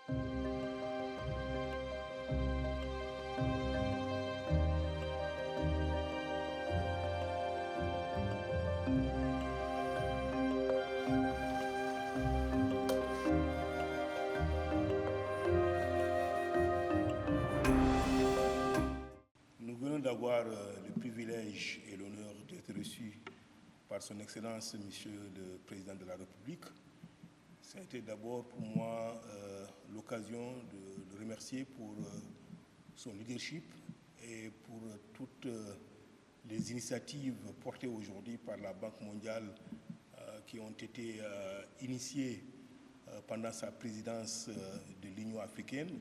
Nous venons d'avoir le privilège et l'honneur d'être reçus par son Excellence, Monsieur le Président de la République. Ça a été d'abord pour moi l'occasion de le remercier pour son leadership et pour toutes les initiatives portées aujourd'hui par la Banque mondiale qui ont été initiées pendant sa présidence de l'Union africaine,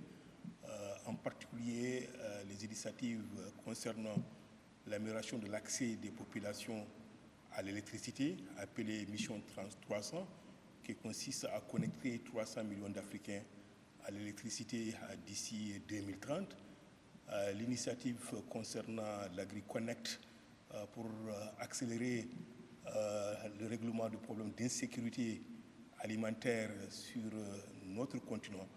en particulier les initiatives concernant l'amélioration de l'accès des populations à l'électricité, appelée Mission 300, qui consiste à connecter 300 millions d'Africains à l'électricité d'ici 2030. L'initiative concernant l'AgriConnect pour accélérer le règlement du problème d'insécurité alimentaire sur notre continent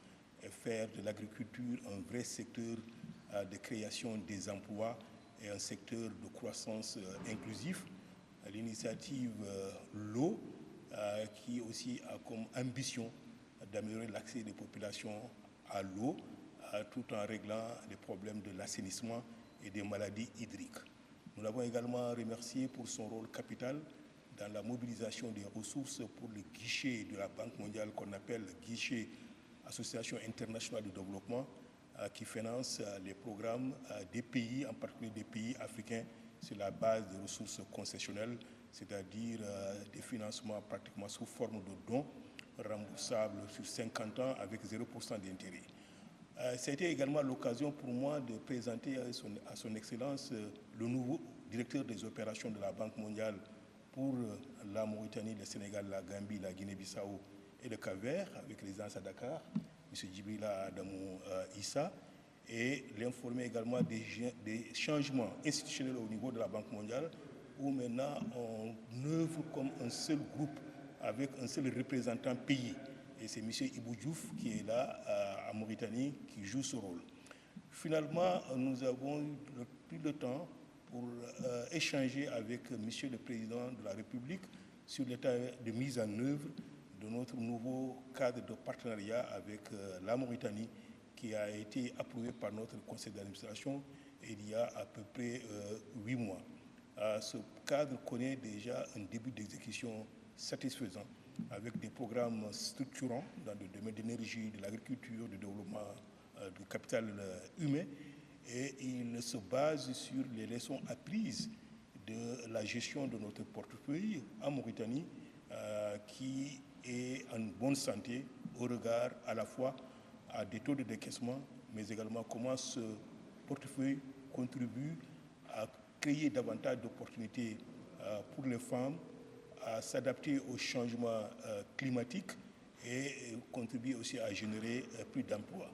et faire de l'agriculture un vrai secteur de création des emplois et un secteur de croissance inclusif. L'initiative L'eau, qui aussi a comme ambition d'améliorer l'accès des populations à l'eau, tout en réglant les problèmes de l'assainissement et des maladies hydriques. Nous l'avons également remercié pour son rôle capital dans la mobilisation des ressources pour le guichet de la Banque mondiale qu'on appelle le guichet Association internationale de développement, qui finance les programmes des pays, en particulier des pays africains, sur la base des ressources concessionnelles, c'est-à-dire des financements pratiquement sous forme de dons remboursables sur 50 ans avec 0% d'intérêt. Ça a été également l'occasion pour moi de présenter à son Excellence le nouveau directeur des opérations de la Banque mondiale pour la Mauritanie, le Sénégal, la Gambie, la Guinée-Bissau et le Cap-Vert, avec résidence à Dakar, M. Djibrila Adamou Issa, et l'informer également des changements institutionnels au niveau de la Banque mondiale, où maintenant on œuvre comme un seul groupe avec un seul représentant pays. Et c'est M. Ibou Diouf qui est là à Mauritanie, qui joue ce rôle. Finalement, nous avons pris le temps pour échanger avec M. le Président de la République sur l'état de mise en œuvre de notre nouveau cadre de partenariat avec la Mauritanie, qui a été approuvé par notre conseil d'administration il y a à peu près 8 mois. Ce cadre connaît déjà un début d'exécution satisfaisant, avec des programmes structurants dans le domaine de l'énergie, de l'agriculture, du développement du capital humain, et il se base sur les leçons apprises de la gestion de notre portefeuille en Mauritanie, qui est en bonne santé au regard à la fois à des taux de décaissement, mais également comment ce portefeuille contribue à créer davantage d'opportunités pour les femmes, à s'adapter au changement climatique et contribuer aussi à générer plus d'emplois.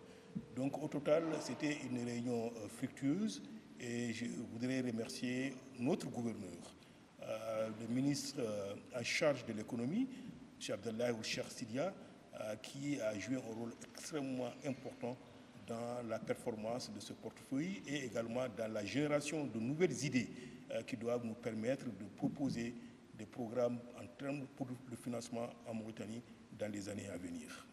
Donc au total, c'était une réunion fructueuse et je voudrais remercier notre gouverneur, le ministre en charge de l'économie, M. Abdallah Cheikh Sidia, qui a joué un rôle extrêmement important dans la performance de ce portefeuille et également dans la génération de nouvelles idées qui doivent nous permettre de proposer des programmes en termes pour le financement en Mauritanie dans les années à venir.